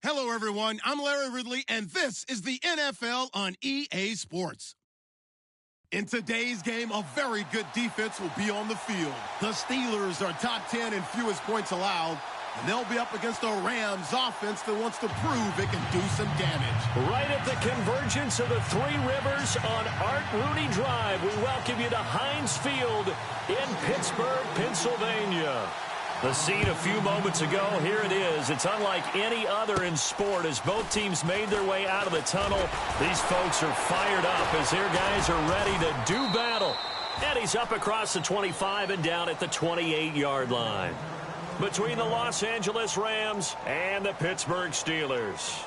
Hello, everyone. I'm Larry Ridley, and this is the NFL on EA Sports. In today's game, a very good defense will be on the field. The Steelers are top 10 in fewest points allowed, and they'll be up against a Rams offense that wants to prove it can do some damage. Right at the convergence of the Three Rivers on Art Rooney Drive, we welcome you to Heinz Field in Pittsburgh, Pennsylvania. The scene a few moments ago, here it is. It's unlike any other in sport as both teams made their way out of the tunnel. These folks are fired up as their guys are ready to do battle. And he's up across the 25 and down at the 28-yard line. Between the Los Angeles Rams and the Pittsburgh Steelers.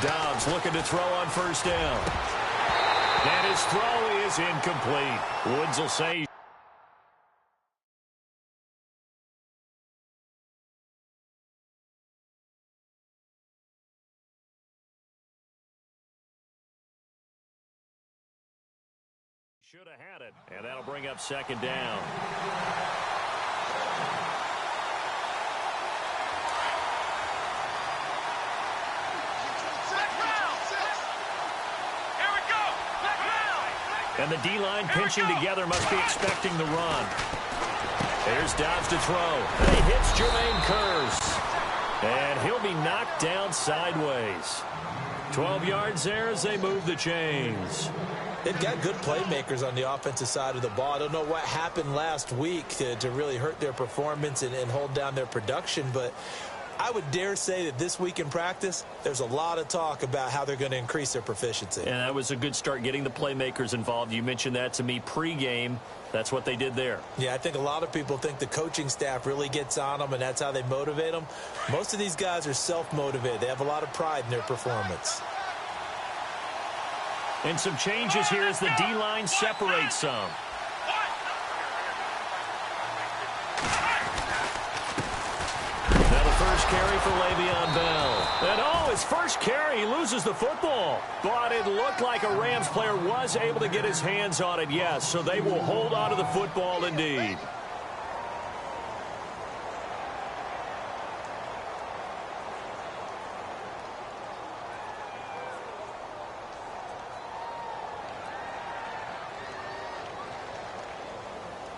Dobbs looking to throw on first down. And his throw is incomplete. Woods will say. Should have had it. And that'll bring up second down. And the D-line pinching together must be expecting the run. There's Dobbs to throw. And he hits Jermaine Kearse. And he'll be knocked down sideways. 12 yards there as they move the chains. They've got good playmakers on the offensive side of the ball. I don't know what happened last week to really hurt their performance and hold down their production, but I would dare say that this week in practice, there's a lot of talk about how they're going to increase their proficiency. And that was a good start, getting the playmakers involved. You mentioned that to me pregame. That's what they did there. Yeah, I think a lot of people think the coaching staff really gets on them, and that's how they motivate them. Most of these guys are self-motivated. They have a lot of pride in their performance. And some changes here as the D-line separates some. First carry for Le'Veon Bell. And his first carry, he loses the football. But it looked like a Rams player was able to get his hands on it, yes. So they will hold on to the football indeed.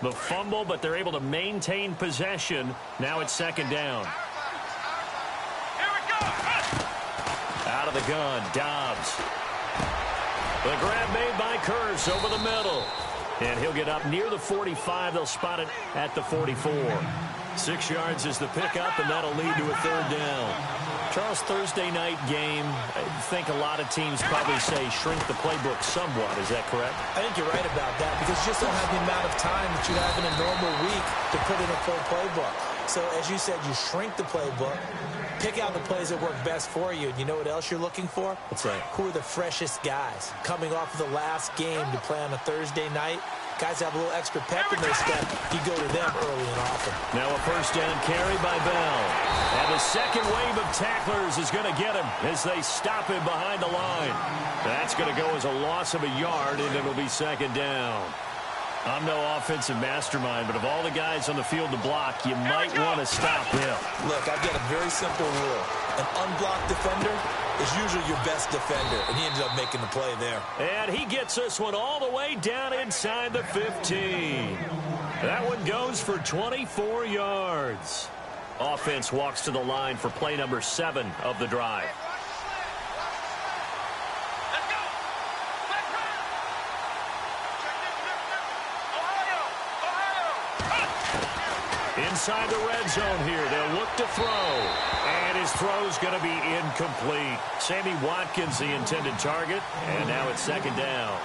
The fumble, but they're able to maintain possession. Now it's second down. Out of the gun, Dobbs. The grab made by Kearse over the middle. And he'll get up near the 45. They'll spot it at the 44. 6 yards is the pickup, and that'll lead to a third down. Charles, Thursday night game, I think a lot of teams probably say shrink the playbook somewhat. Is that correct? I think you're right about that because you just don't have the amount of time that you have in a normal week to put in a full playbook. So, as you said, you shrink the playbook, pick out the plays that work best for you. And you know what else you're looking for? What's that? Who are the freshest guys coming off of the last game to play on a Thursday night? Guys have a little extra pep in their step. You go to them early and often. Now a first down carry by Bell. And the second wave of tacklers is going to get him as they stop him behind the line. That's going to go as a loss of a yard, and it'll be second down. I'm no offensive mastermind, but of all the guys on the field to block, you might want to stop him. Look, I've got a very simple rule. An unblocked defender is usually your best defender, and he ended up making the play there. And he gets this one all the way down inside the 15. That one goes for 24 yards. Offense walks to the line for play number 7 of the drive. Inside the red zone here, they'll look to throw. And his throw's going to be incomplete. Sammy Watkins, the intended target, and now it's second down.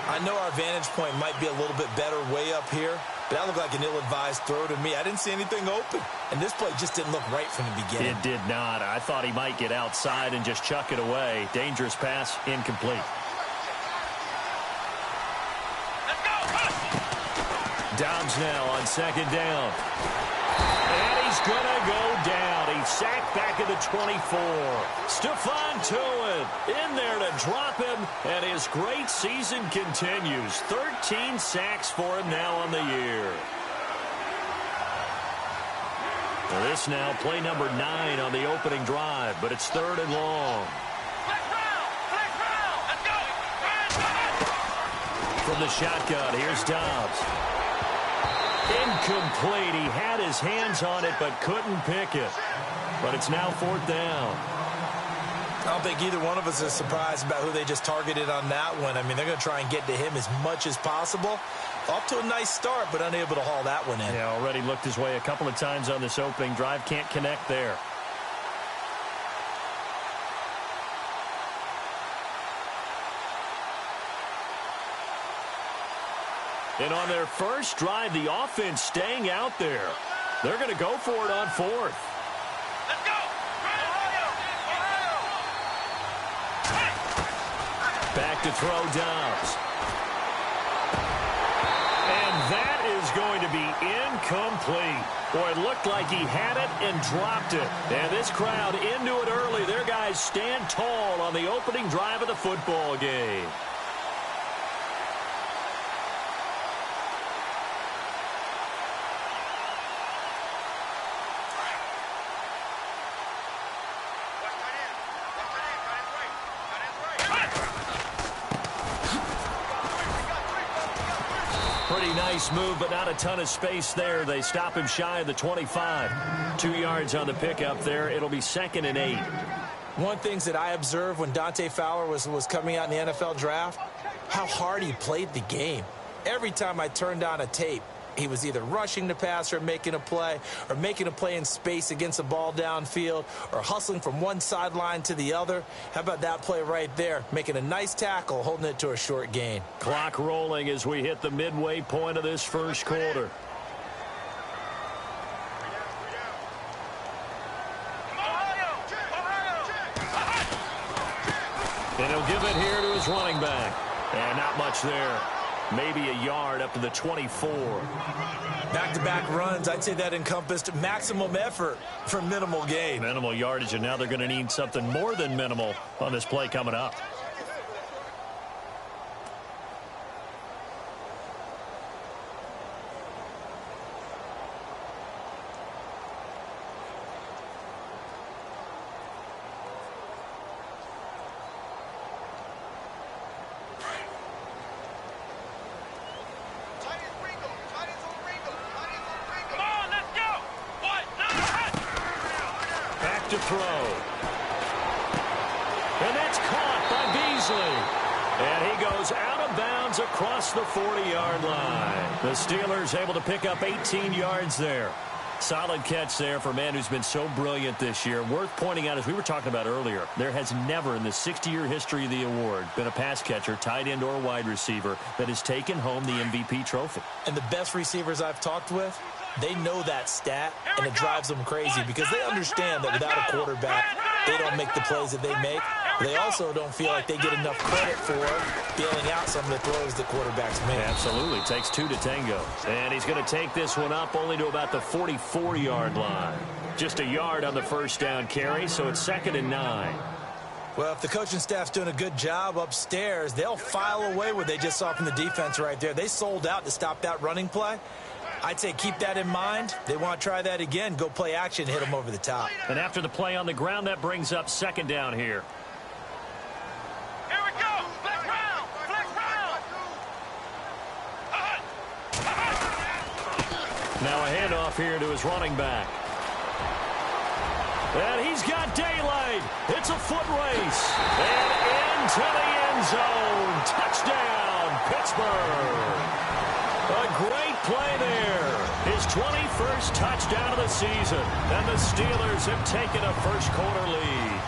I know our vantage point might be a little bit better way up here, but that looked like an ill-advised throw to me. I didn't see anything open, and this play just didn't look right from the beginning. It did not. I thought he might get outside and just chuck it away. Dangerous pass, incomplete. Dobbs now on second down. And he's going to go down. He's sacked back at the 24. Stephon Tuitt in there to drop him, and his great season continues. 13 sacks for him now on the year. Well, this now play number 9 on the opening drive, but it's 3rd and long. From the shotgun, here's Dobbs. Incomplete. He had his hands on it but couldn't pick it. But it's now 4th down. I don't think either one of us is surprised about who they just targeted on that one. I mean, they're going to try and get to him as much as possible. Off to a nice start, but unable to haul that one in. Yeah, already looked his way a couple of times on this opening drive. Can't connect there. And on their first drive, the offense staying out there. They're going to go for it on 4th. Let's go! Back to throw Dobbs. And that is going to be incomplete. Boy, it looked like he had it and dropped it. And this crowd into it early. Their guys stand tall on the opening drive of the football game. Pretty nice move, but not a ton of space there. They stop him shy of the 25. 2 yards on the pickup there. It'll be 2nd and 8. One of the things that I observed when Dante Fowler was coming out in the NFL draft, how hard he played the game. Every time I turned on a tape, he was either rushing the passer, making a play in space against the ball downfield, or hustling from one sideline to the other. How about that play right there? Making a nice tackle, holding it to a short gain. Clock rolling as we hit the midway point of this first quarter. And he'll give it here to his running back. And not much there. Maybe a yard up to the 24. Back-to-back runs, I'd say that encompassed maximum effort for minimal gain. Minimal yardage, and now they're going to need something more than minimal on this play coming up. To throw. And that's caught by Beasley. And he goes out of bounds across the 40-yard line. The Steelers able to pick up 18 yards there. Solid catch there for a man who's been so brilliant this year. Worth pointing out, as we were talking about earlier, there has never in the 60-year history of the award been a pass catcher, tight end, or wide receiver that has taken home the MVP trophy. And the best receivers I've talked with, they know that stat, and it drives them crazy because they understand that without a quarterback, they don't make the plays that they make. They also don't feel like they get enough credit for bailing out some of the throws that quarterbacks make. Absolutely. Takes 2 to tango. And he's going to take this one up only to about the 44-yard line. Just a yard on the first down carry, so it's 2nd and 9. Well, if the coaching staff's doing a good job upstairs, they'll file away what they just saw from the defense right there. They sold out to stop that running play. I'd say keep that in mind. They want to try that again. Go play action, hit them over the top. And after the play on the ground, that brings up 2nd down here. Here we go. Flex round. Flex round. Now a handoff here to his running back. And he's got daylight. It's a foot race. And into the end zone. Touchdown, Pittsburgh. A great play there. His 21st touchdown of the season. And the Steelers have taken a first-quarter lead.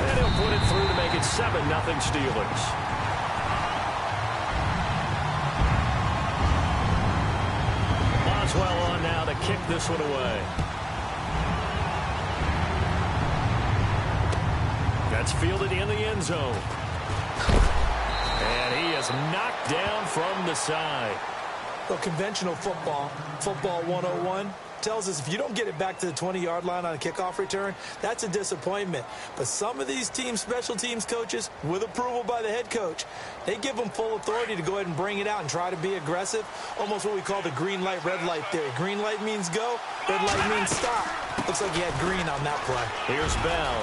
And he'll put it through to make it 7-0 Steelers. Boswell on now to kick this one away. That's fielded in the end zone. And he is knocked down from the side. Well, conventional football 101, tells us if you don't get it back to the 20-yard line on a kickoff return, that's a disappointment. But some of these special teams coaches, with approval by the head coach, they give them full authority to go ahead and bring it out and try to be aggressive. Almost what we call the green light, red light theory. Green light means go, red light means stop. Looks like he had green on that play. Here's Bell.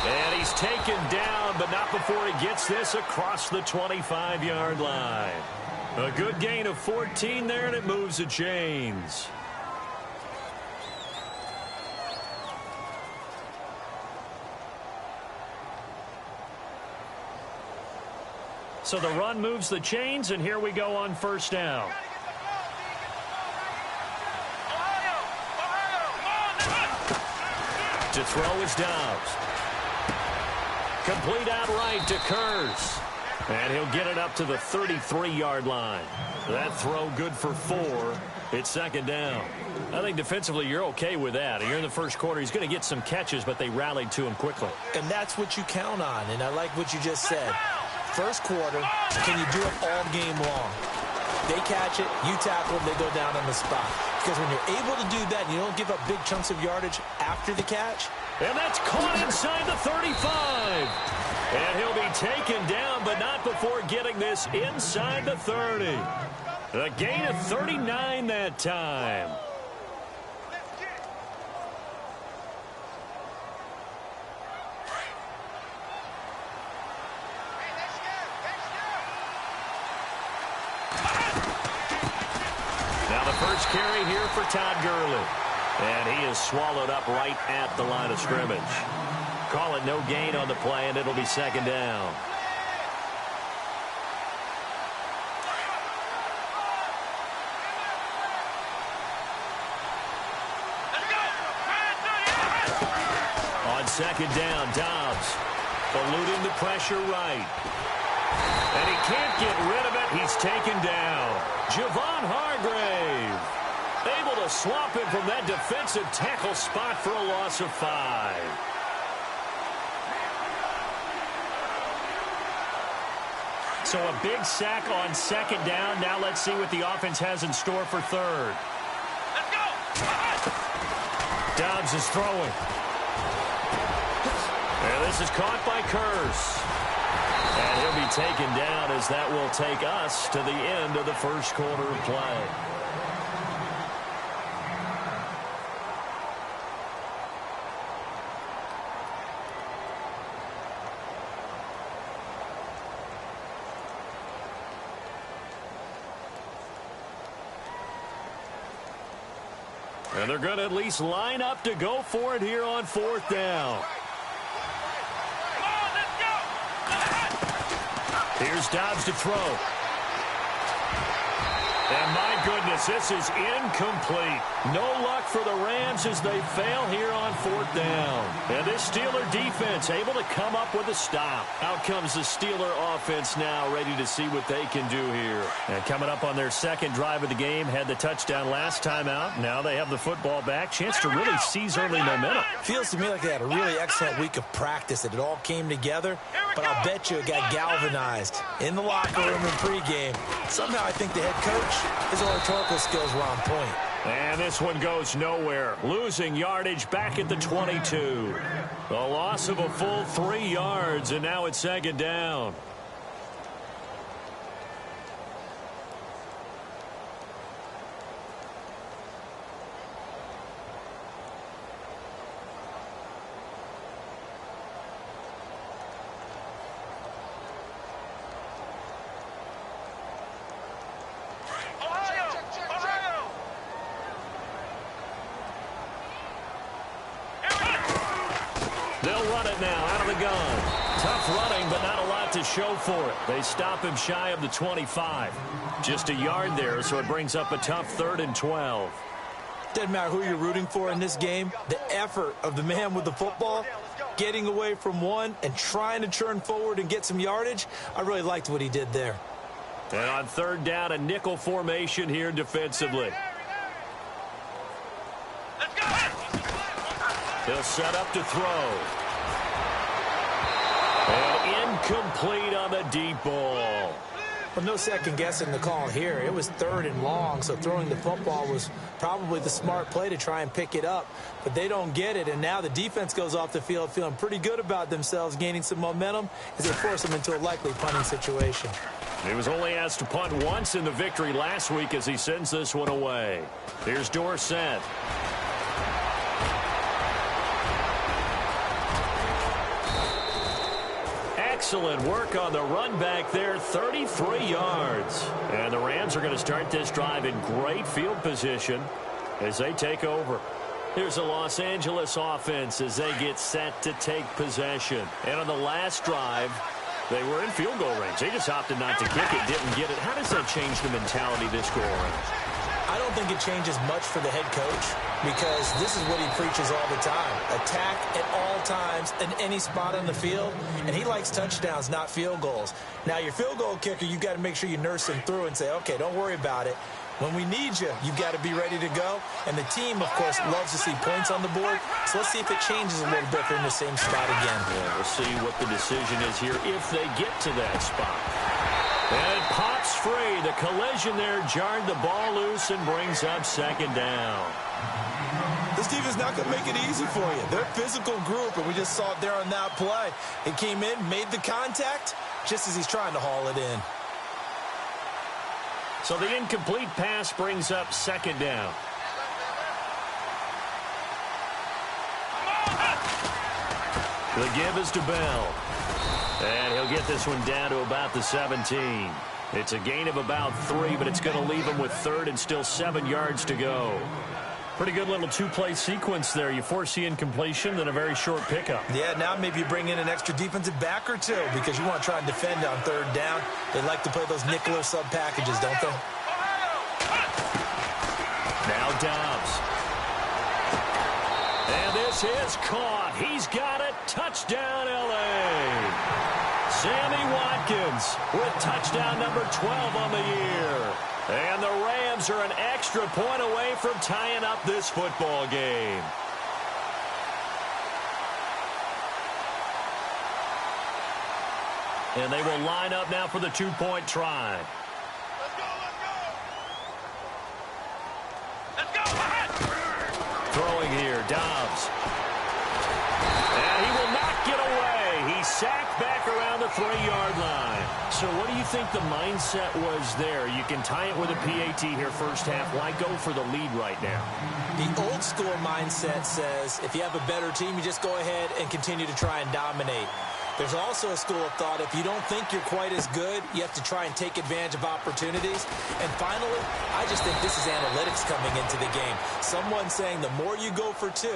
And he's taken down, but not before he gets this across the 25-yard line. A good gain of 14 there, and it moves the chains. So the run moves the chains, and here we go on first down. To throw is Dobbs. Complete outright to Kurz. And he'll get it up to the 33-yard line. That throw good for 4. It's second down. I think defensively you're okay with that. You're in the first quarter. He's going to get some catches, but they rallied to him quickly. And that's what you count on, and I like what you just said. First quarter, can you do it all game long? They catch it, you tackle them, they go down on the spot. Because when you're able to do that, and you don't give up big chunks of yardage after the catch. And that's caught inside the 35. And he'll be taken down, but not before getting this inside the 30. A gain of 39 that time. Now the first carry here for Todd Gurley. And he is swallowed up right at the line of scrimmage. Call it no gain on the play, and it'll be second down. On second down, Dobbs eluding the pressure right. And he can't get rid of it. He's taken down. Javon Hargrave able to swap him from that defensive tackle spot for a loss of 5. So a big sack on second down. Now let's see what the offense has in store for third. Let's go! Dobbs is throwing. And this is caught by Kurz. And he'll be taken down as that will take us to the end of the first quarter of play. And they're going to at least line up to go for it here on fourth down. Here's Dobbs to throw. And my goodness, this is incomplete. No luck for the Rams as they fail here on fourth down. And this Steeler defense able to come up with a stop. Out comes the Steeler offense now, ready to see what they can do here. And coming up on their second drive of the game, had the touchdown last time out. Now they have the football back. Chance to really seize early momentum. Feels to me like they had a really excellent week of practice. It all came together. But I'll bet you it got galvanized in the locker room in pregame. Somehow I think the head coach, his oratorical skills were on point. And this one goes nowhere. Losing yardage back at the 22. A loss of a full 3 yards, and now it's second down. They'll run it now out of the gun. Tough running, but not a lot to show for it. They stop him shy of the 25. Just a yard there, so it brings up a tough 3rd and 12. Doesn't matter who you're rooting for in this game. The effort of the man with the football, getting away from one and trying to turn forward and get some yardage, I really liked what he did there. And on 3rd down, a nickel formation here defensively. He'll set up to throw. And incomplete on the deep ball. Well, no second guessing the call here. It was 3rd and long, so throwing the football was probably the smart play to try and pick it up. But they don't get it, and now the defense goes off the field feeling pretty good about themselves, gaining some momentum as they force them into a likely punting situation. He was only asked to punt once in the victory last week as he sends this one away. Here's Dorsett. Excellent work on the run back there, 33 yards. And the Rams are going to start this drive in great field position as they take over. Here's the Los Angeles offense as they get set to take possession. And on the last drive, they were in field goal range. They just opted not to kick it, didn't get it. How does that change the mentality this go around? I don't think it changes much for the head coach because this is what he preaches all the time. Attack at all times in any spot on the field, and he likes touchdowns, not field goals. Now, your field goal kicker, you've got to make sure you nurse him through and say, okay, don't worry about it. When we need you, you've got to be ready to go. And the team, of course, loves to see points on the board. So let's see if it changes a little bit if they're in the same spot again. Yeah, we'll see what the decision is here if they get to that spot. And it pops free. The collision there jarred the ball loose and brings up 2nd down. This defense is not going to make it easy for you. They're a physical group, and we just saw it there on that play. It came in, made the contact, just as he's trying to haul it in. So the incomplete pass brings up 2nd down. The give is to Bell. And he'll get this one down to about the 17. It's a gain of about 3, but it's going to leave him with 3rd and still 7 yards to go. Pretty good little 2-play sequence there. You force the incompletion, then a very short pickup. Yeah, now maybe you bring in an extra defensive back or two because you want to try and defend on 3rd down. They like to play those nickel or sub packages, don't they? Now Dobbs. And this is caught. He's got it. Touchdown, L.A. Sammy Watkins with touchdown number 12 on the year. And the Rams are an extra point away from tying up this football game. And they will line up now for the 2-point try. Let's go. Throwing here, Dobbs. And he will not get away. He's sacked back around the 3-yard line. So what do you think the mindset was there? You can tie it with a PAT here first half. Why go for the lead right now? The old school mindset says if you have a better team, you just go ahead and continue to try and dominate. There's also a school of thought, if you don't think you're quite as good, you have to try and take advantage of opportunities. And finally, I just think this is analytics coming into the game. Someone saying the more you go for 2,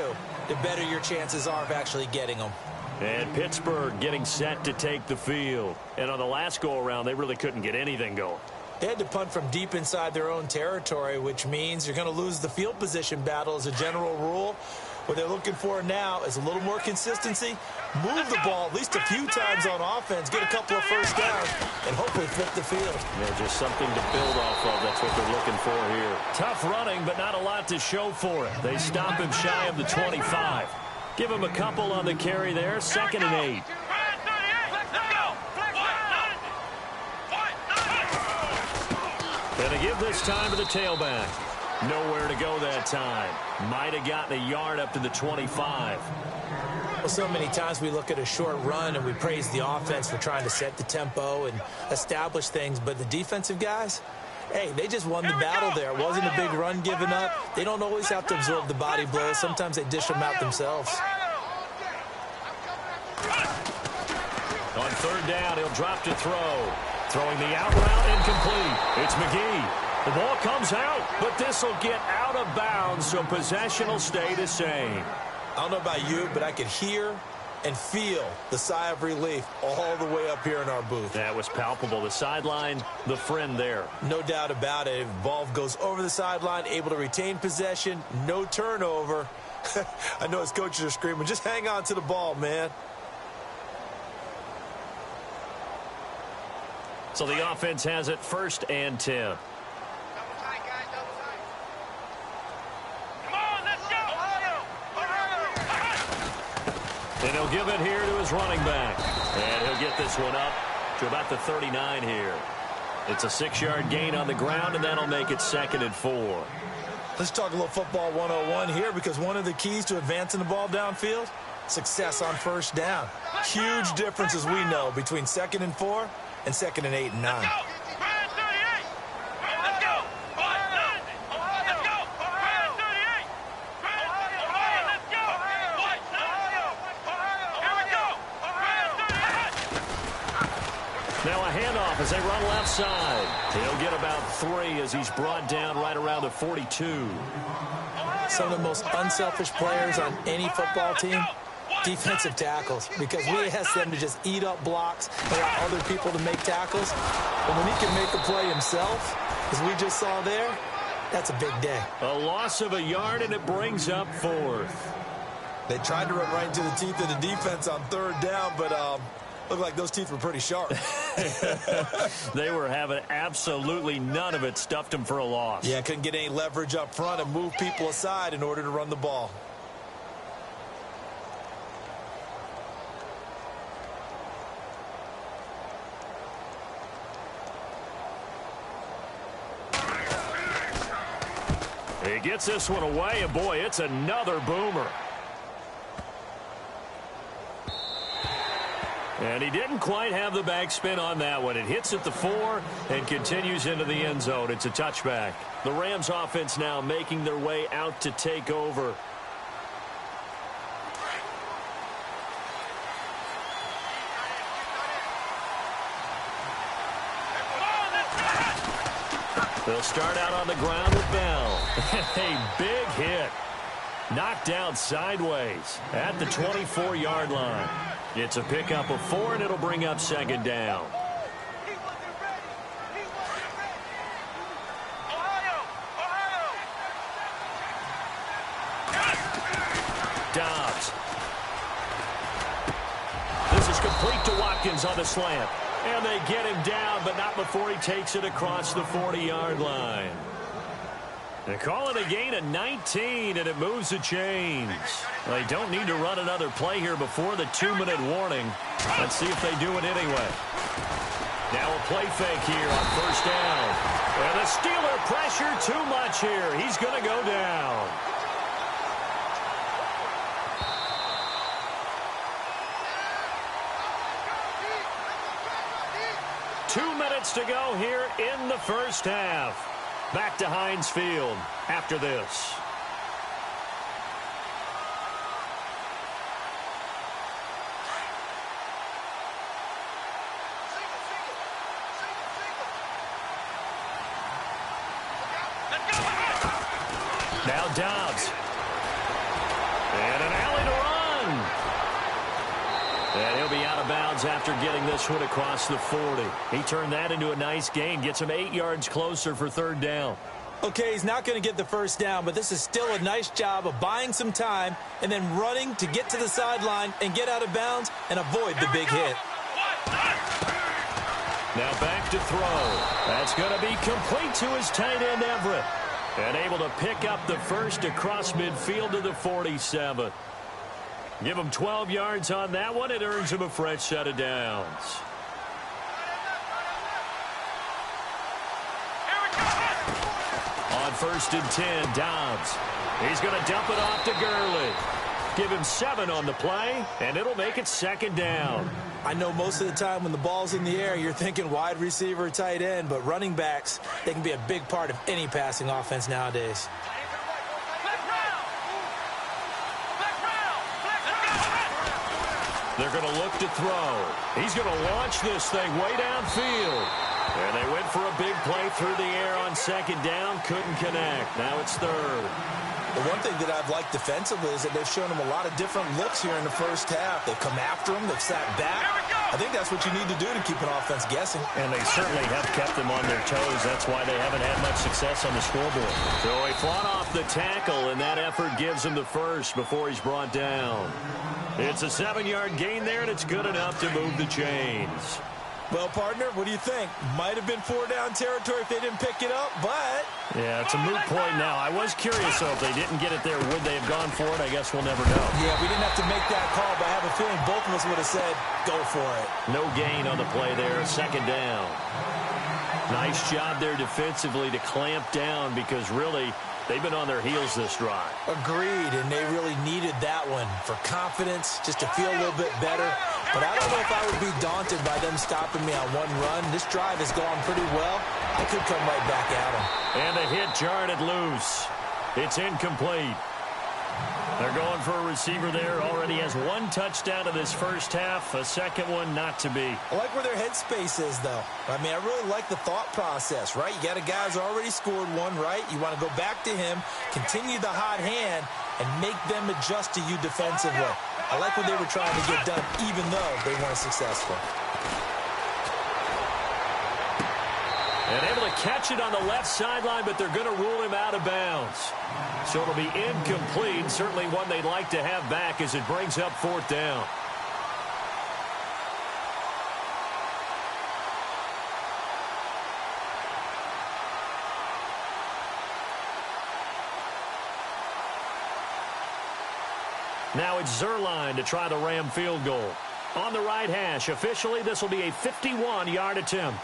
the better your chances are of actually getting them. And Pittsburgh getting set to take the field. And on the last go-around, they really couldn't get anything going. They had to punt from deep inside their own territory, which means you're going to lose the field position battle as a general rule. What they're looking for now is a little more consistency, move the ball at least a few times on offense, get a couple of first downs, and hopefully flip the field. Yeah, just something to build off of. That's what they're looking for here. Tough running, but not a lot to show for it. They stop him shy of the 25. Give him a couple on the carry there, 2nd and 8. Gonna give this time to the tailback. Nowhere to go that time. Might have gotten a yard up to the 25. Well, so many times we look at a short run and we praise the offense for trying to set the tempo and establish things, but the defensive guys, hey, they just won the battle there. It wasn't a big run given up. They don't always have to absorb the body blows. Sometimes they dish them out themselves. On 3rd down, he'll drop to throw. Throwing the out route, incomplete. It's McGee. The ball comes out, but this will get out of bounds, so possession will stay the same. I don't know about you, but I could hear and feel the sigh of relief all the way up here in our booth. That was palpable. The sideline, the friend there. No doubt about it. Ball goes over the sideline, able to retain possession, no turnover. I know his coaches are screaming, just hang on to the ball, man. So the offense has it 1st and 10. And he'll give it here to his running back. And he'll get this one up to about the 39 here. It's a 6-yard gain on the ground, and that'll make it 2nd and 4. Let's talk a little football 101 here, because one of the keys to advancing the ball downfield, success on first down. Huge difference, as we know, between 2nd and 4 and 2nd and 8 and 9. Now a handoff as they run left side. He'll get about 3 as he's brought down right around the 42. Some of the most unselfish players on any football team, defensive tackles, because we ask them to just eat up blocks, allow other people to make tackles. But when he can make a play himself, as we just saw there, that's a big day. A loss of a yard, and it brings up 4th. They tried to run right into the teeth of the defense on 3rd down, but looked like those teeth were pretty sharp. They were having absolutely none of it. Stuffed them for a loss. Yeah, couldn't get any leverage up front and move people aside in order to run the ball. He gets this one away, and boy, it's another boomer. And he didn't quite have the backspin on that one. It hits at the 4 and continues into the end zone. It's a touchback. The Rams offense now making their way out to take over. They'll start out on the ground with Bell. A big hit. Knocked down sideways at the 24-yard line. It's a pickup of 4, and it'll bring up 2nd down. Dobbs. This is complete to Watkins on the slant. And they get him down, but not before he takes it across the 40-yard line. They call it a gain of 19, and it moves the chains. They don't need to run another play here before the 2-minute warning. Let's see if they do it anyway. Now a play fake here on 1st down. And the Steeler pressure too much here. He's going to go down. Two minutes to go here in the first half. Back to Heinz Field after this. Now Dobbs. And an alley to run. And he'll be out of bounds after getting this one across the 40. He turned that into a nice gain. Gets him 8 yards closer for 3rd down. Okay, he's not going to get the 1st down, but this is still a nice job of buying some time and then running to get to the sideline and get out of bounds and avoid the big hit. Now back to throw. That's going to be complete to his tight end, Everett. And able to pick up the 1st across midfield to the 47. Give him 12 yards on that one. It earns him a fresh set of downs. On 1st and 10, Dobbs. He's going to dump it off to Gurley. Give him 7 on the play, and it'll make it 2nd down. I know most of the time when the ball's in the air, you're thinking wide receiver, tight end, but running backs, they can be a big part of any passing offense nowadays. They're going to look to throw. He's going to launch this thing way downfield. And they went for a big play through the air on 2nd down. Couldn't connect. Now it's 3rd. The one thing that I've liked defensively is that they've shown him a lot of different looks here in the first half. They've come after him. They've sat back. I think that's what you need to do to keep an offense guessing. And they certainly have kept them on their toes. That's why they haven't had much success on the scoreboard. So he fought off the tackle, and that effort gives him the 1st before he's brought down. It's a 7-yard gain there, and it's good enough to move the chains. Well, partner, what do you think? Might have been 4-down territory if they didn't pick it up, but... Yeah, it's a moot point now. I was curious, though, if they didn't get it there, would they have gone for it? I guess we'll never know. Yeah, we didn't have to make that call, but I have a feeling both of us would have said, go for it. No gain on the play there, second down. Nice job there defensively to clamp down because, really, they've been on their heels this drive. Agreed, and they really needed that one for confidence, just to feel a little bit better. But I don't know if I would be daunted by them stopping me on one run. This drive has gone pretty well. I could come right back at them. And the hit jarred it loose. It's incomplete. They're going for a receiver there. Already has one touchdown in this first half. A second one not to be. I like where their headspace is, though. I mean, I really like the thought process, right? You got a guy who's already scored one, right? You want to go back to him, continue the hot hand, and make them adjust to you defensively. I like what they were trying to get done, even though they weren't successful. And able to catch it on the left sideline, but they're going to rule him out of bounds. So it'll be incomplete. Certainly one they'd like to have back as it brings up fourth down. Now it's Zerline to try the Ram field goal. On the right hash, officially this will be a 51-yard attempt.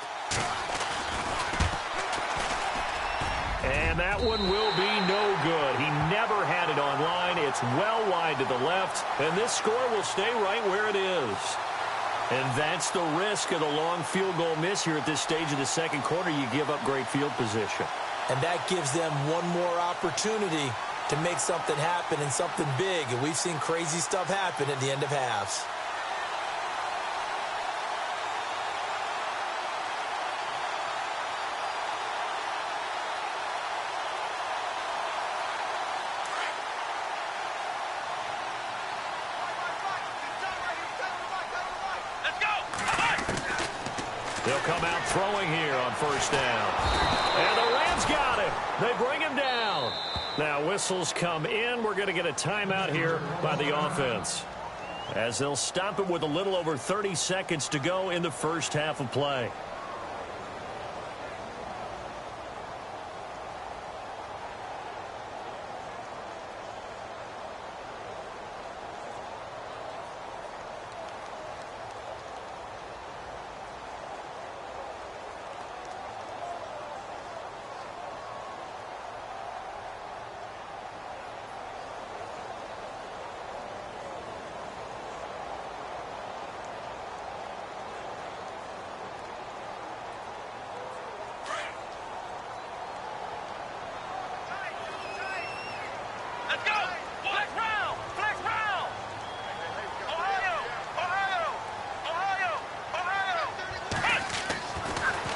And that one will be no good. He never had it on line. It's well wide to the left. And this score will stay right where it is. And that's the risk of the long field goal miss here at this stage of the second quarter. You give up great field position. And that gives them one more opportunity to make something happen and something big. And we've seen crazy stuff happen at the end of halves. They'll come out throwing here on first down. And the Rams got him. They bring him down. Now whistles come in. We're going to get a timeout here by the offense, as they'll stop it with a little over 30 seconds to go in the first half of play.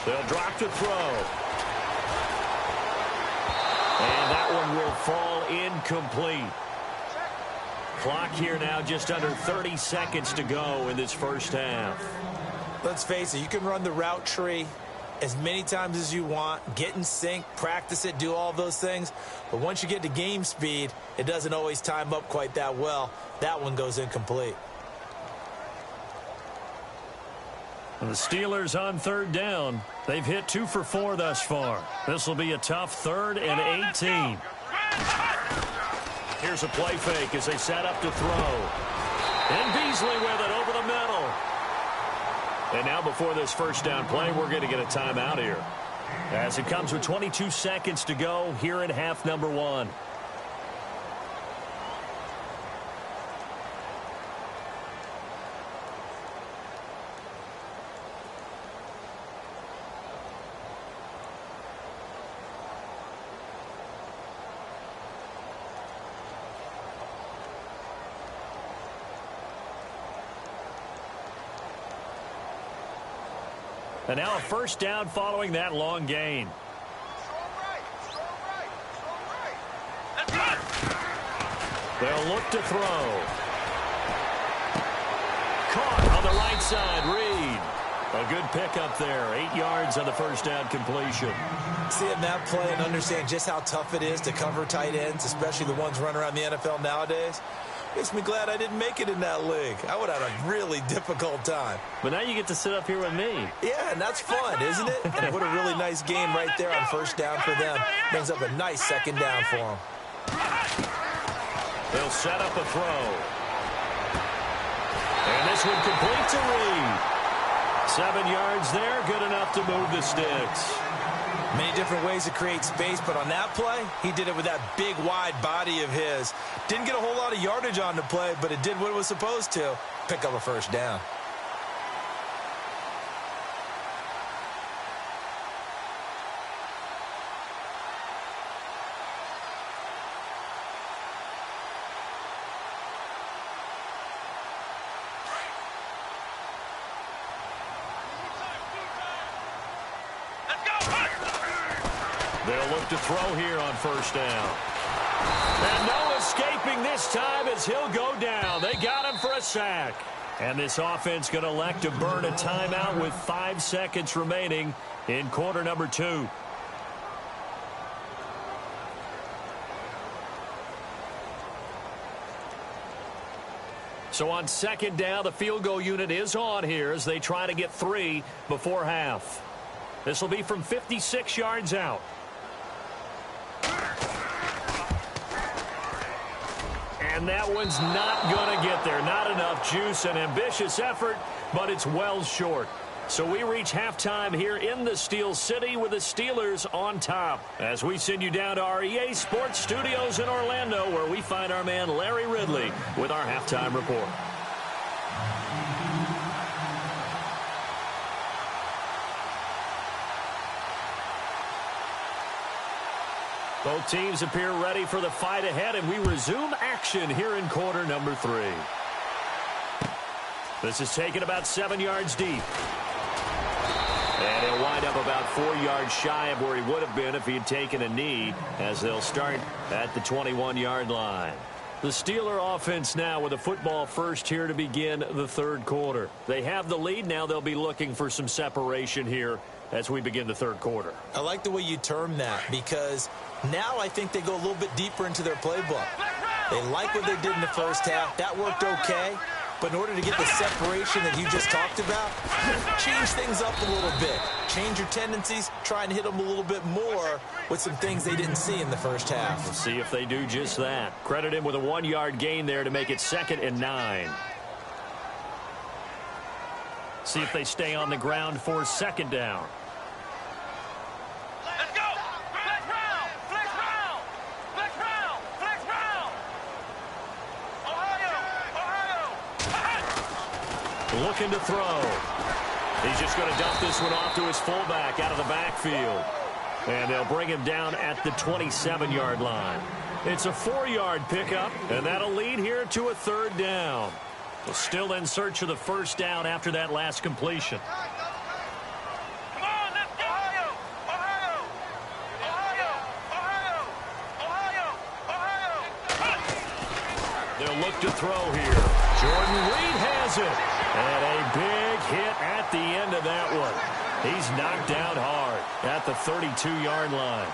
They'll drop to throw. And that one will fall incomplete. Clock here now just under 30 seconds to go in this first half. Let's face it, you can run the route tree as many times as you want, get in sync, practice it, do all those things. But once you get to game speed, it doesn't always time up quite that well. That one goes incomplete. And the Steelers on third down. They've hit 2 for 4 thus far. This will be a tough 3rd and 18. Here's a play fake as they set up to throw. And Beasley with it over the middle. And now before this first down play, we're going to get a timeout here, as it comes with 22 seconds to go here in half number 1. And now a first down following that long gain. They'll look to throw. Caught on the right side, Reed. A good pickup there. 8 yards on the first down completion. Seeing that play and understand just how tough it is to cover tight ends, especially the ones running around the NFL nowadays. Makes me glad I didn't make it in that league. I would have had a really difficult time. But now you get to sit up here with me. Yeah, and that's fun, isn't it? And what a really nice game right there on first down for them. Brings up a nice second down for them. They'll set up a throw. And this one complete to Reed. 7 yards there, good enough to move the sticks. Many different ways to create space, but on that play, he did it with that big, wide body of his. Didn't get a whole lot of yardage on the play, but it did what it was supposed to. Pick up a first down. They'll look to throw here on first down. And no escaping this time as he'll go down. They got him for a sack. And this offense going to elect to burn a timeout with 5 seconds remaining in quarter number 2. So on second down, the field goal unit is on here as they try to get 3 before half. This will be from 56 yards out. And that one's not going to get there. Not enough juice. An ambitious effort, but it's well short. So we reach halftime here in the Steel City with the Steelers on top. As we send you down to our EA Sports Studios in Orlando, where we find our man Larry Ridley with our halftime report. Both teams appear ready for the fight ahead, and we resume action here in quarter number 3. This is taken about 7 yards deep. And he'll wind up about 4 yards shy of where he would have been if he had taken a knee, as they'll start at the 21-yard line. The Steeler offense now with a football first here to begin the third quarter. They have the lead. Now they'll be looking for some separation here as we begin the third quarter. I like the way you term that, because now I think they go a little bit deeper into their playbook. They like what they did in the first half. That worked okay. But in order to get the separation that you just talked about, change things up a little bit. Change your tendencies. Try and hit them a little bit more with some things they didn't see in the first half. We'll see if they do just that. Credit him with a 1-yard gain there to make it 2nd and 9. See if they stay on the ground for second down. Let's go! Flex round! Flex round! Flex round! Flex round! Ohio! Looking to throw. He's just going to dump this one off to his fullback out of the backfield. And they'll bring him down at the 27-yard line. It's a 4-yard pickup, and that'll lead here to a third down. Still in search of the first down after that last completion. Come on, let's go! Ohio! They'll look to throw here. Jordan Reed has it. And a big hit at the end of that one. He's knocked down hard at the 32-yard line.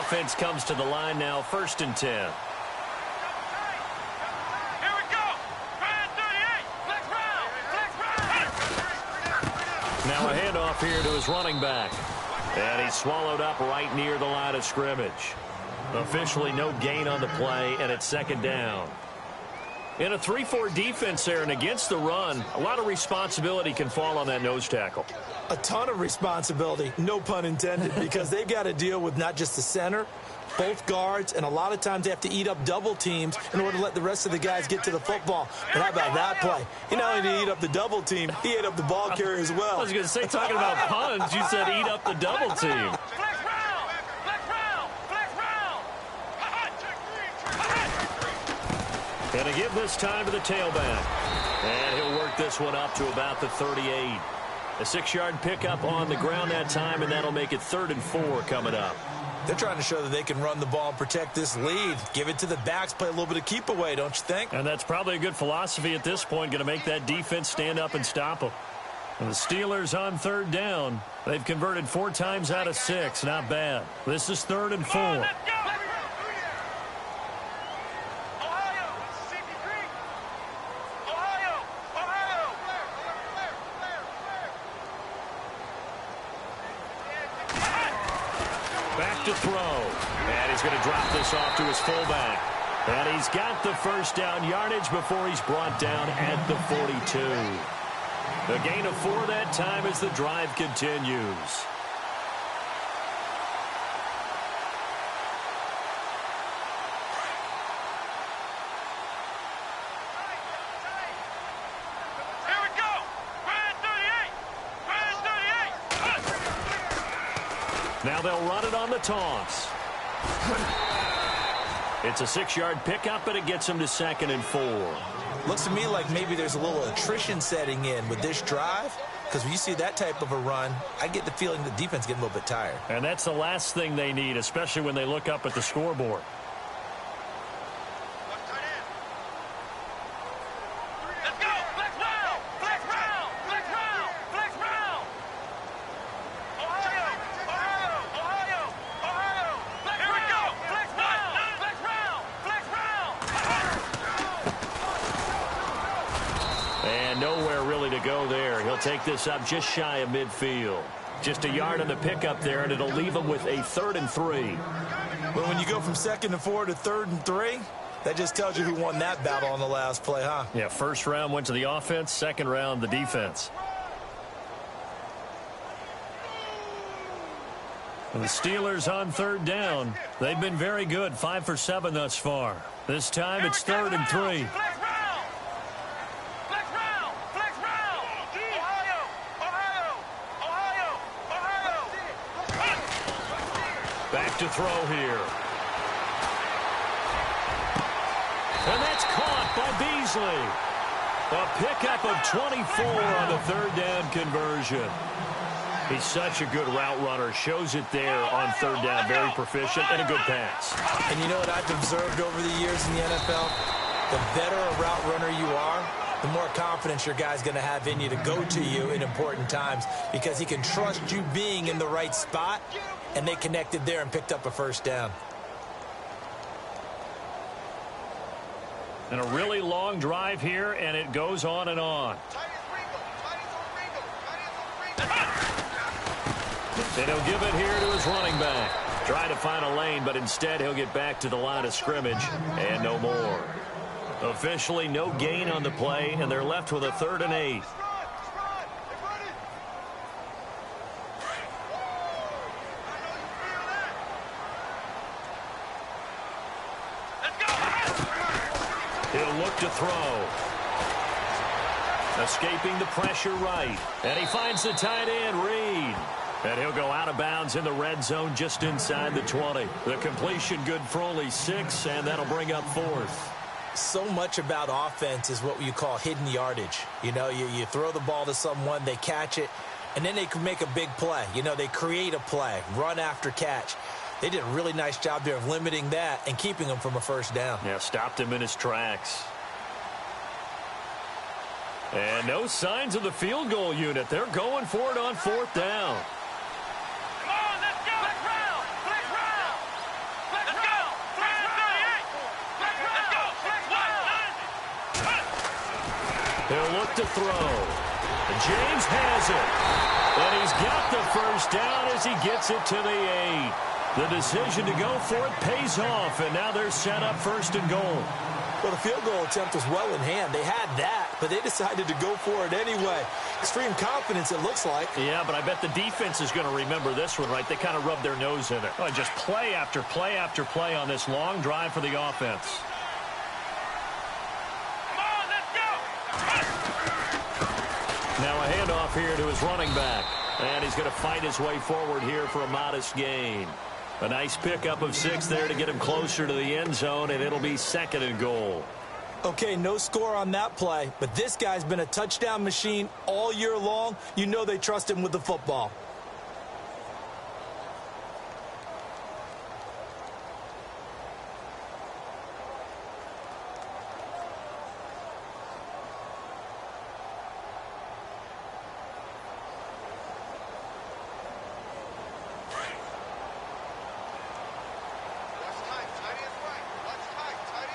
Offense comes to the line now, 1st and 10. Now a handoff here to his running back. And he's swallowed up right near the line of scrimmage. Officially no gain on the play, and it's second down. In a 3-4 defense there and against the run, a lot of responsibility can fall on that nose tackle. A ton of responsibility, no pun intended, because they've got to deal with not just the center, both guards, and a lot of times they have to eat up double teams in order to let the rest of the guys get to the football. But how about that play? He not only did he eat up the double team, he ate up the ball carrier as well. I was going to say, talking about puns, you said eat up the double team. Flex round! Flex round! Flex round! Going to give this time to the tailback. And he'll work this one up to about the 38. A 6-yard pickup on the ground that time, and that'll make it 3rd and 4 coming up. They're trying to show that they can run the ball and protect this lead. Give it to the backs, play a little bit of keep away, don't you think? And that's probably a good philosophy at this point, going to make that defense stand up and stop them. And the Steelers on 3rd down. They've converted 4 times out of 6. Not bad. This is 3rd and 4. to throw. And he's going to drop this off to his fullback. And he's got the first down yardage before he's brought down at the 42. A gain of 4 that time as the drive continues. Now they'll run it on the toss. It's a 6-yard pickup, and it gets them to 2nd and 4. Looks to me like maybe there's a little attrition setting in with this drive, because when you see that type of a run, I get the feeling the defense getting a little bit tired. And that's the last thing they need, especially when they look up at the scoreboard. Take this up just shy of midfield. Just a yard on the pickup there, and it'll leave them with a 3rd and 3. Well, when you go from 2nd and 4 to 3rd and 3, that just tells you who won that battle on the last play, huh? Yeah, first round went to the offense, second round the defense. And the Steelers on 3rd down. They've been very good, 5 for 7 thus far. This time it's 3rd and 3. Back to throw here. And that's caught by Beasley. A pickup of 24 on the 3rd down conversion. He's such a good route runner. Shows it there on 3rd down. Very proficient and a good pass. And you know what I've observed over the years in the NFL? The better a route runner you are, the more confidence your guy's going to have in you to go to you in important times, because he can trust you being in the right spot, and they connected there and picked up a 1st down. And a really long drive here, and it goes on and on. And he'll give it here to his running back. Try to find a lane, but instead he'll get back to the line of scrimmage and no more. Officially no gain on the play, and they're left with a 3rd and 8. He'll look to throw. Escaping the pressure right. And he finds the tight end, Reed. And he'll go out of bounds in the red zone just inside the 20. The completion good for only 6, and that'll bring up 4th. So much about offense is what you call hidden yardage. You know, you throw the ball to someone, they catch it, and then they can make a big play. You know, they create a play, run after catch. They did a really nice job there of limiting that and keeping him from a 1st down. Yeah, stopped him in his tracks. And no signs of the field goal unit. They're going for it on 4th down. Come on, let's go. Let's round. Let's round. Let's go. Let's go. He'll look to throw. And James has it. And he's got the 1st down as he gets it to the 8. The decision to go for it pays off, and now they're set up 1st and goal. Well, the field goal attempt was well in hand. They had that, but they decided to go for it anyway. Extreme confidence, it looks like. Yeah, but I bet the defense is going to remember this one, right? They kind of rubbed their nose in it. Oh, just play after play after play on this long drive for the offense. Come on, let's go. Now a handoff here to his running back. And he's going to fight his way forward here for a modest gain. A nice pickup of 6 there to get him closer to the end zone, and it'll be 2nd and goal. Okay, no score on that play, but this guy's been a touchdown machine all year long. You know they trust him with the football.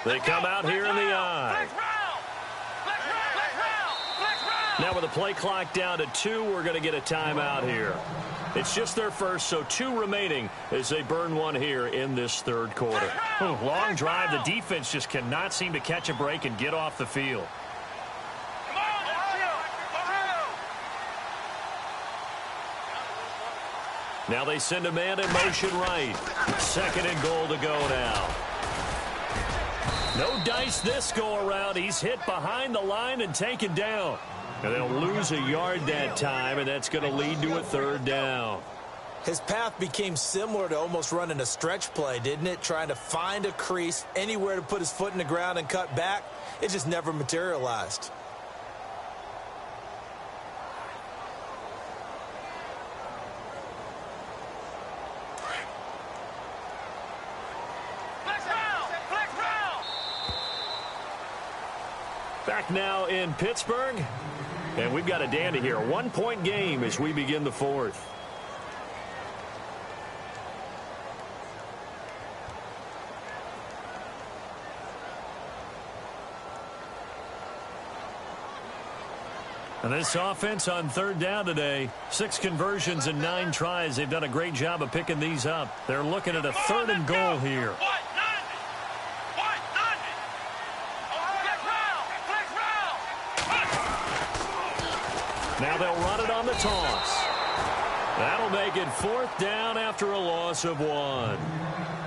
They come out here in the eye. Flex round. Flex round. Flex round. Flex round. Now Now with the play clock down to 2, we're going to get a timeout here. It's just their first, so 2 remaining as they burn one here in this third quarter. Long drive. The defense just cannot seem to catch a break and get off the field. Now they send a man in motion right. 2nd and goal to go now. No dice this go around. He's hit behind the line and taken down. And they'll lose a yard that time, and that's going to lead to a 3rd down. His path became similar to almost running a stretch play, didn't it? Trying to find a crease, anywhere to put his foot in the ground and cut back. It just never materialized. Back now in Pittsburgh, and we've got a dandy here. A 1-point game as we begin the 4th. And this offense on 3rd down today, 6 conversions and 9 tries. They've done a great job of picking these up. They're looking at a 3rd and goal here. Now they'll run it on the toss. That'll make it 4th down after a loss of 1.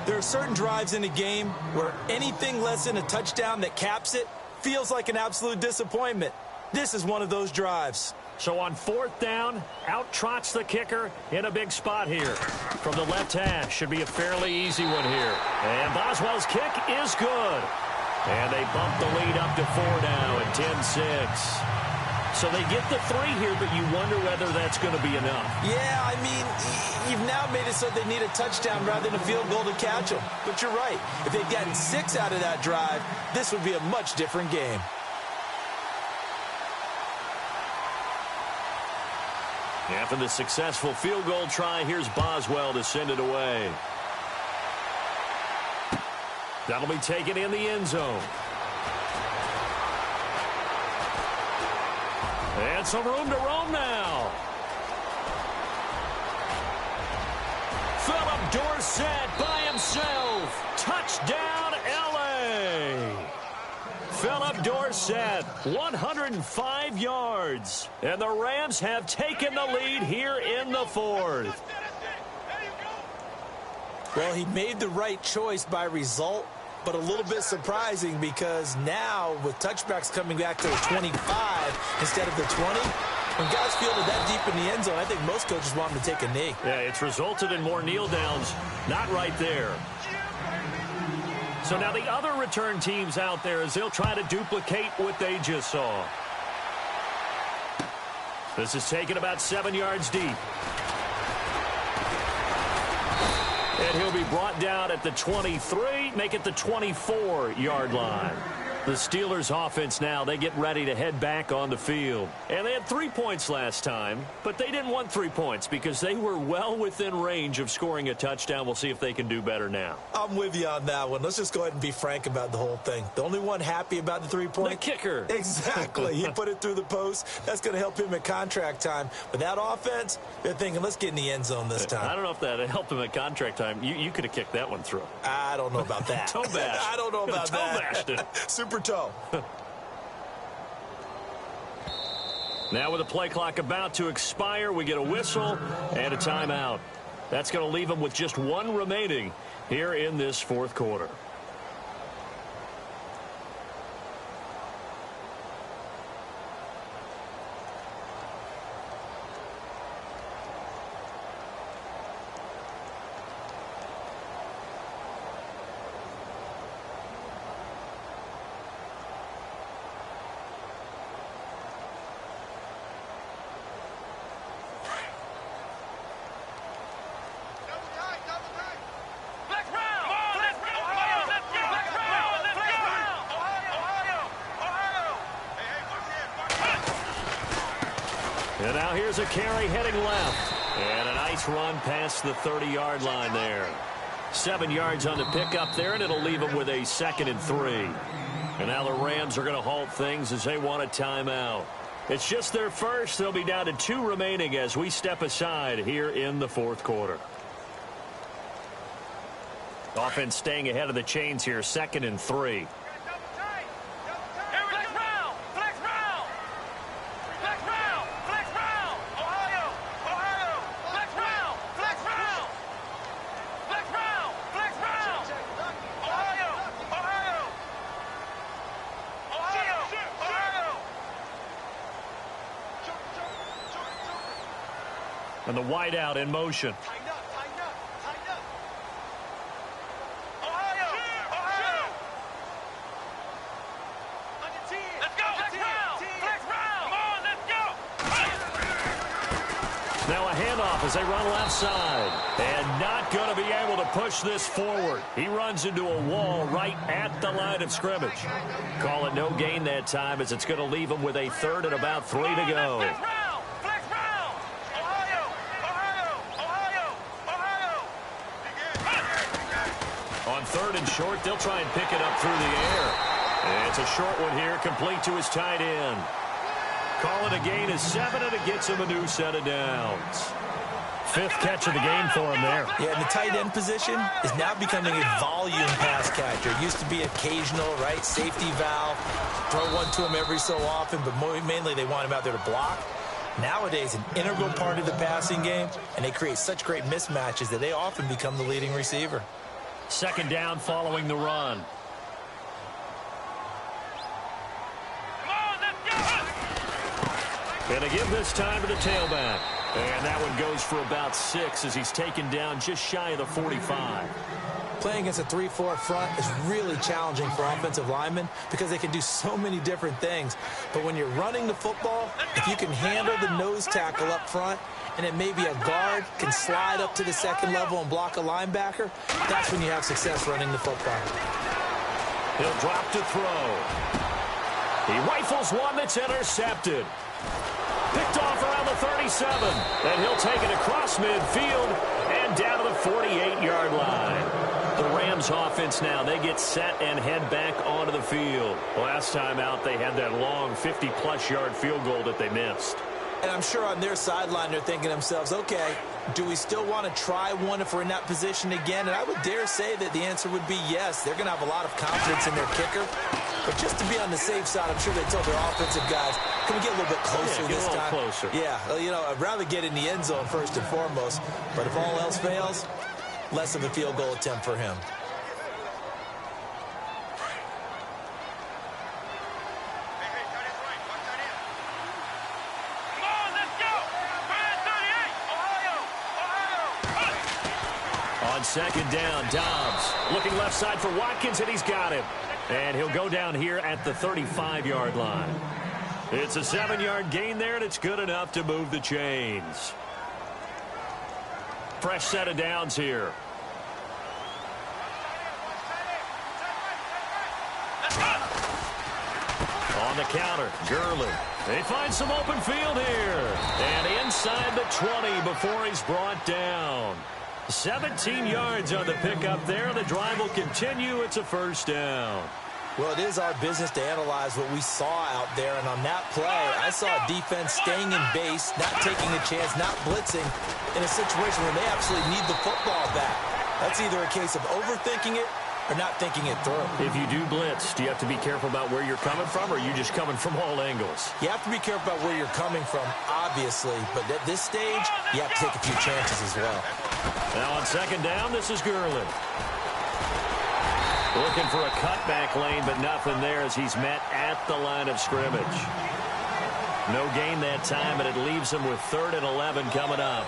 There are certain drives in a game where anything less than a touchdown that caps it feels like an absolute disappointment. This is one of those drives. So on 4th down, out trots the kicker in a big spot here. From the left hash, should be a fairly easy one here. And Boswell's kick is good. And they bump the lead up to 4 now at 10-6. So they get the 3 here, but you wonder whether that's going to be enough. Yeah, I mean, you've now made it so they need a touchdown rather than a field goal to catch them. But you're right. If they'd gotten 6 out of that drive, this would be a much different game. After the successful field goal try, here's Boswell to send it away. That'll be taken in the end zone. And some room to roam now. Philip Dorsett by himself. Touchdown, L.A. Philip Dorsett, 105 yards. And the Rams have taken the lead here in the 4th. Well, he made the right choice by result, but a little bit surprising because now with touchbacks coming back to the 25 instead of the 20, when guys fielded that deep in the end zone, I think most coaches want them to take a knee. Yeah, it's resulted in more kneel downs. Not right there. So now the other return teams out there as they'll try to duplicate what they just saw. This is taken about 7 yards deep. And he'll be brought down at the 23, make it the 24-yard line. The Steelers offense now, they get ready to head back on the field. And they had 3 points last time, but they didn't want 3 points because they were well within range of scoring a touchdown. We'll see if they can do better now. I'm with you on that one. Let's just go ahead and be frank about the whole thing. The only one happy about the 3-point? The kicker. Exactly. He put it through the post. That's going to help him at contract time. But that offense, they're thinking, let's get in the end zone this time. I don't know if that helped him at contract time. You could have kicked that one through. I don't know about that. Toe bash. I don't know about that. Toe bashed it. Super toe. Now with the play clock about to expire, we get a whistle and a timeout. That's going to leave them with just 1 remaining here in this 4th quarter. And now here's a carry heading left. And a nice run past the 30-yard line there. 7 yards on the pickup there, and it'll leave them with a 2nd and 3. And now the Rams are going to halt things as they want a timeout. It's just their first. They'll be down to 2 remaining as we step aside here in the fourth quarter. Offense staying ahead of the chains here, 2nd and 3. And the wideout in motion. Now a handoff as they run left side. And not going to be able to push this forward. He runs into a wall right at the line of scrimmage. Call it no gain that time as it's going to leave him with a 3rd and about 3 to go. On 3rd and short, they'll try and pick it up through the air. And it's a short one here, complete to his tight end. Call it a gain of 7, and it gets him a new set of downs. 5th catch of the game for him there. Yeah, and the tight end position is now becoming a volume pass catcher. It used to be occasional, right? Safety valve. Throw one to him every so often, but mainly they want him out there to block. Nowadays, an integral part of the passing game, and they create such great mismatches that they often become the leading receiver. 2nd down following the run. Gonna give this time to the tailback. And that one goes for about 6 as he's taken down just shy of the 45. Playing against a 3-4 front is really challenging for offensive linemen because they can do so many different things. But when you're running the football, if you can handle the nose tackle up front, and then maybe a guard can slide up to the 2nd level and block a linebacker, that's when you have success running the football. He'll drop to throw. He rifles one that's intercepted. Picked off around the 37. And he'll take it across midfield and down to the 48-yard line. The Rams offense now, they get set and head back onto the field. Last time out, they had that long 50-plus yard field goal that they missed. And I'm sure on their sideline they're thinking to themselves, okay, do we still want to try one if we're in that position again? And I would dare say that the answer would be yes. They're going to have a lot of confidence in their kicker. But just to be on the safe side, I'm sure they told their offensive guys, can we get a little bit closer this time? Closer. Yeah, you know, I'd rather get in the end zone first and foremost. But if all else fails, less of a field goal attempt for him. On 2nd down, Dobbs looking left side for Watkins, and he's got him. And he'll go down here at the 35-yard line. It's a 7-yard gain there, and it's good enough to move the chains. Fresh set of downs here. On the counter, Gurley. They find some open field here. And inside the 20 before he's brought down. 17 yards on the pickup there. The drive will continue. It's a 1st down. Well, it is our business to analyze what we saw out there. And on that play, I saw a defense staying in base, not taking a chance, not blitzing in a situation where they absolutely need the football back. That's either a case of overthinking it or not thinking it through. If you do blitz, do you have to be careful about where you're coming from, or are you just coming from all angles? You have to be careful about where you're coming from, obviously. But at this stage, you have to take a few chances as well. Now on 2nd down, this is Gurley. Looking for a cutback lane, but nothing there as he's met at the line of scrimmage. No gain that time, and it leaves him with 3rd and 11 coming up.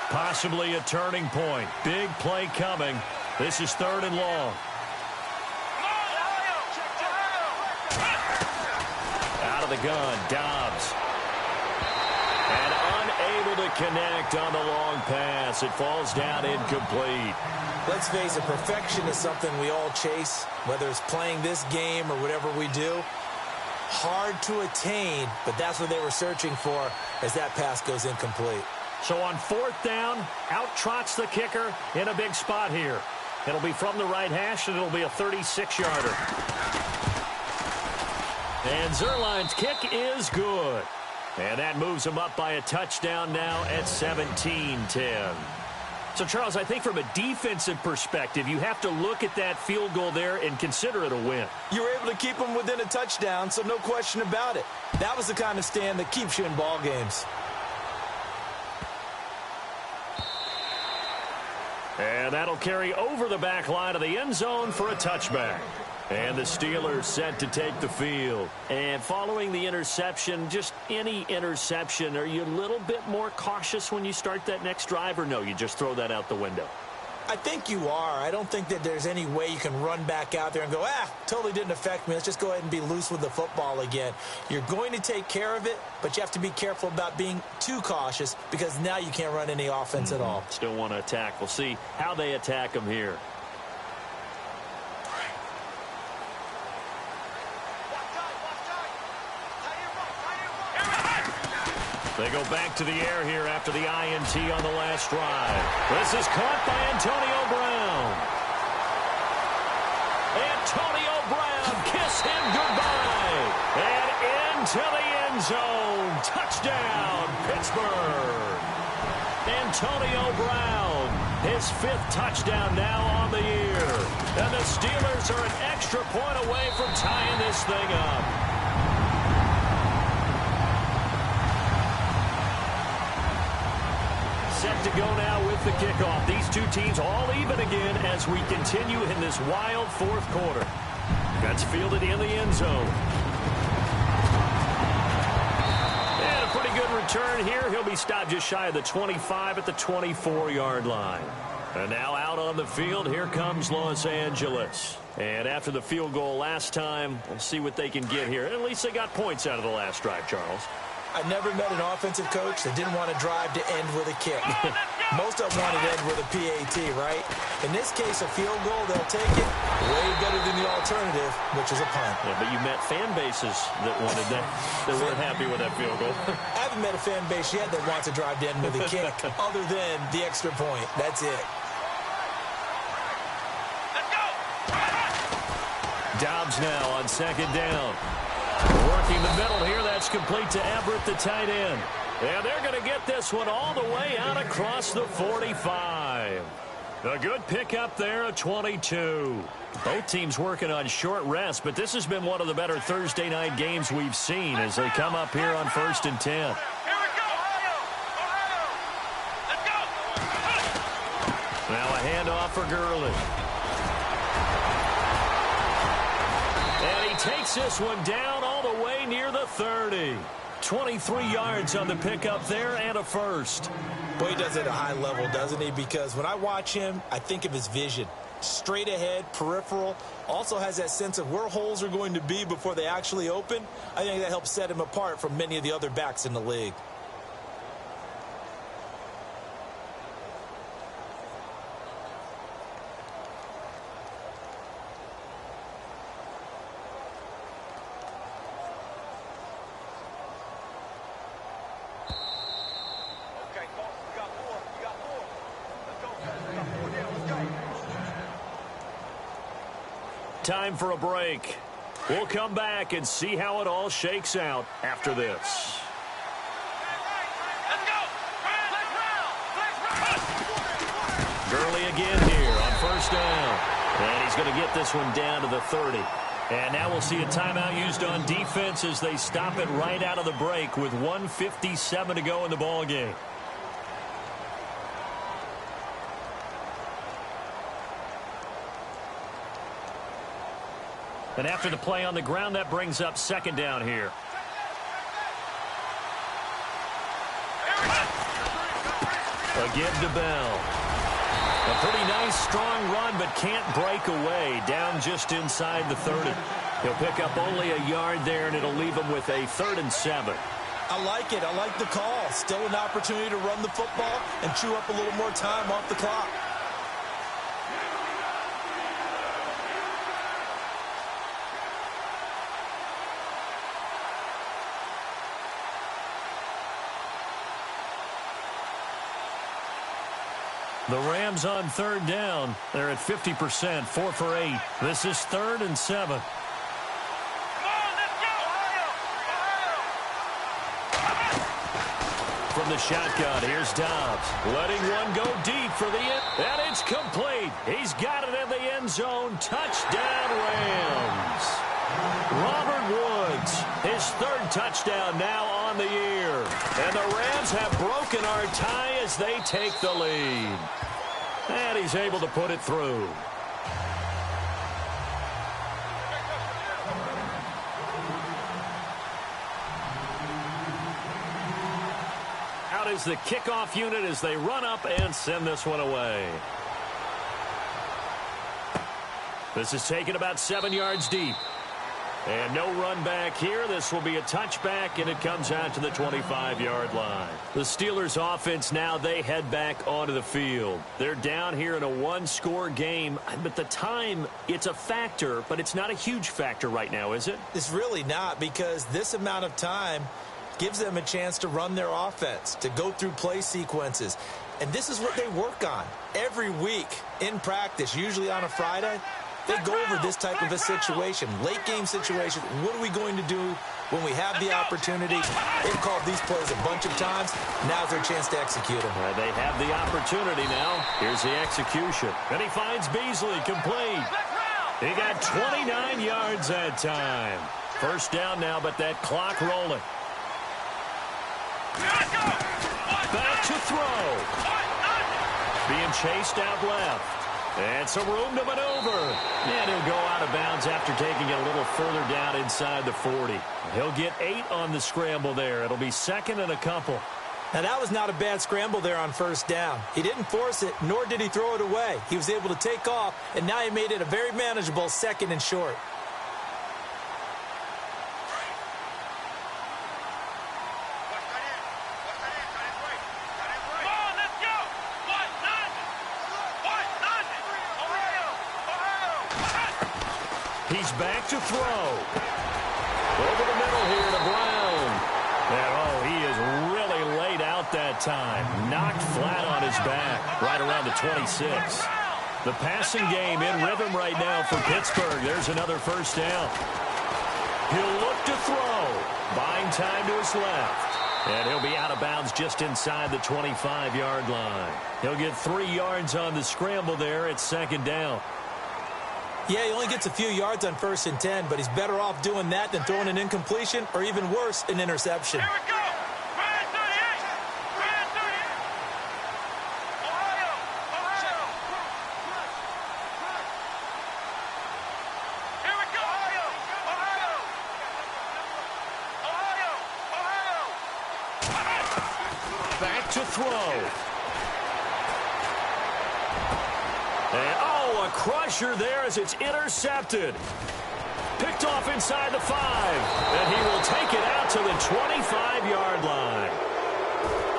Possibly a turning point. Big play coming. This is 3rd and long. Out of the gun, Dobbs. And unable to connect on the long pass. It falls down incomplete. Let's face it, perfection is something we all chase, whether it's playing this game or whatever we do. Hard to attain, but that's what they were searching for as that pass goes incomplete. So on 4th down, out trots the kicker in a big spot here. It'll be from the right hash, and it'll be a 36-yarder. And Zerline's kick is good. And that moves him up by a touchdown now at 17-10. So, Charles, I think from a defensive perspective, you have to look at that field goal there and consider it a win. You were able to keep them within a touchdown, so no question about it. That was the kind of stand that keeps you in ball games. And that'll carry over the back line of the end zone for a touchback. And the Steelers set to take the field. And following the interception, just any interception, are you a little bit more cautious when you start that next drive, or no, you just throw that out the window? I think you are. I don't think that there's any way you can run back out there and go, totally didn't affect me. Let's just go ahead and be loose with the football again. You're going to take care of it, but you have to be careful about being too cautious because now you can't run any offense at all. Still want to attack. We'll see how they attack them here. They go back to the air here after the INT on the last drive. This is caught by Antonio Brown. Antonio Brown, kiss him goodbye. And into the end zone. Touchdown, Pittsburgh. Antonio Brown, his 5th touchdown now on the year. And the Steelers are an extra point away from tying this thing up. Set to go now with the kickoff. These two teams all even again as we continue in this wild 4th quarter. That's fielded in the end zone. And a pretty good return here. He'll be stopped just shy of the 25 at the 24-yard line. And now out on the field, here comes Los Angeles. And after the field goal last time, we'll see what they can get here. At least they got points out of the last drive, Charles. I never met an offensive coach that didn't want to drive to end with a kick. Most of them wanted to end with a PAT, right? In this case, a field goal, they'll take it way better than the alternative, which is a punt. Yeah, but you met fan bases that wanted that, that weren't happy with that field goal. I haven't met a fan base yet that wants to drive to end with a kick other than the extra point. That's it. Let's go! Dobbs now on 2nd down. Working the middle here. That's complete to Everett, the tight end. And they're going to get this one all the way out across the 45. A good pickup there, a 22. Both teams working on short rest, but this has been one of the better Thursday night games we've seen as they come up here on 1st and 10. Here we go! Ohio! Let's go! Now a handoff for Gurley. And he takes this one down all the way near the 30. 23 yards on the pickup there and a first. Boy, he does it at a high level, doesn't he? Because when I watch him, I think of his vision. Straight ahead, peripheral. Also has that sense of where holes are going to be before they actually open. I think that helps set him apart from many of the other backs in the league. Time for a break. We'll come back and see how it all shakes out after this. Let's go! Gurley again here on 1st down. And he's going to get this one down to the 30. And now we'll see a timeout used on defense as they stop it right out of the break with 1:57 to go in the ball game. And after the play on the ground, that brings up 2nd down here. A give to Bell. A pretty nice, strong run, but can't break away. Down just inside the 30. He'll pick up only a yard there, and it'll leave him with a 3rd and 7. I like it. I like the call. Still an opportunity to run the football and chew up a little more time off the clock. The Rams on 3rd down. They're at 50%, 4 for 8. This is 3rd and 7. From the shotgun, here's Dobbs. Letting one go deep for the end. And it's complete. He's got it in the end zone. Touchdown, Rams. Robert Woods, his 3rd touchdown now on the year. And the Rams have broken our tie as they take the lead. And he's able to put it through. Out is the kickoff unit as they run up and send this one away. This is taken about 7 yards deep. And no run back here. This will be a touchback, and it comes out to the 25-yard line. The Steelers' offense now, they head back onto the field. They're down here in a one-score game, but the time, it's a factor, but it's not a huge factor right now, is it? It's really not, because this amount of time gives them a chance to run their offense, to go through play sequences. And this is what they work on every week in practice, usually on a Friday. They go over this type of a situation, late game situation. What are we going to do when we have the opportunity? They've called these plays a bunch of times. Now's their chance to execute them. They have the opportunity now. Here's the execution. And he finds Beasley complete. He got 29 yards that time. 1st down now, but that clock rolling. Back to throw. Being chased out left. And some room to maneuver. And he'll go out of bounds after taking it a little further down inside the 40. He'll get 8 on the scramble there. It'll be 2nd and a couple. Now, that was not a bad scramble there on 1st down. He didn't force it, nor did he throw it away. He was able to take off, and now he made it a very manageable 2nd and short. He's back to throw. Over the middle here to Brown. And, he is really laid out that time. Knocked flat on his back right around the 26. The passing game in rhythm right now for Pittsburgh. There's another 1st down. He'll look to throw. Buying time to his left. And he'll be out of bounds just inside the 25-yard line. He'll get 3 yards on the scramble there at 2nd down. Yeah, he only gets a few yards on 1st and 10, but he's better off doing that than throwing an incompletion or even worse, an interception. Here we go. Brand 38. Brand 38. Ohio. Ohio. Here we go. Ohio. Ohio. Ohio. Ohio. Back to throw. And, a crusher there as it's intercepted. Picked off inside the 5. And he will take it out to the 25-yard line.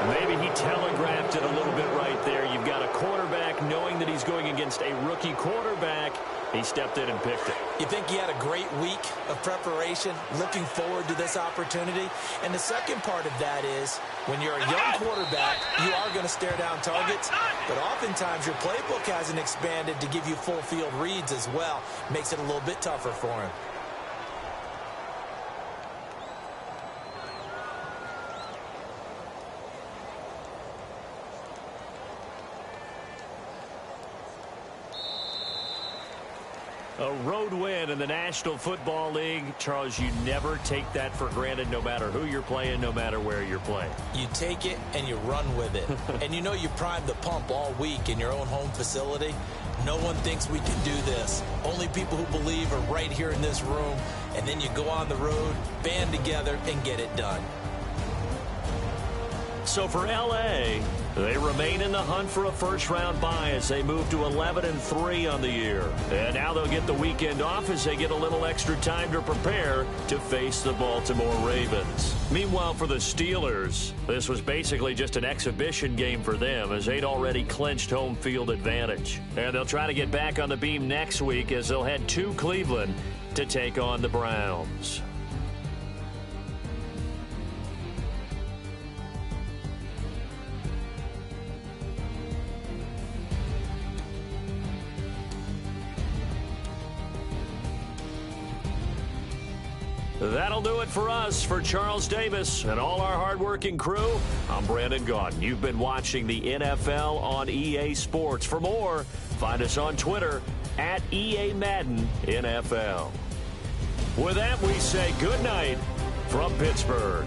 Maybe he telegraphed it a little bit right there. You've got a quarterback knowing that he's going against a rookie quarterback. He stepped in and picked it. You think he had a great week of preparation, looking forward to this opportunity? And the second part of that is, when you're a young quarterback, you are going to stare down targets, but oftentimes your playbook hasn't expanded to give you full field reads as well. Makes it a little bit tougher for him. A road win in the National Football League. Charles, you never take that for granted no matter who you're playing, no matter where you're playing. You take it and you run with it. And you know you primed the pump all week in your own home facility. No one thinks we can do this. Only people who believe are right here in this room. And then you go on the road, band together, and get it done. So for L.A., they remain in the hunt for a first-round bye as they move to 11-3 on the year. And now they'll get the weekend off as they get a little extra time to prepare to face the Baltimore Ravens. Meanwhile, for the Steelers, this was basically just an exhibition game for them as they'd already clinched home field advantage. And they'll try to get back on the beam next week as they'll head to Cleveland to take on the Browns. That'll do it for us. For Charles Davis and all our hardworking crew, I'm Brandon Gaudin. You've been watching the NFL on EA Sports. For more, find us on Twitter at EA Madden NFL. With that, we say good night from Pittsburgh.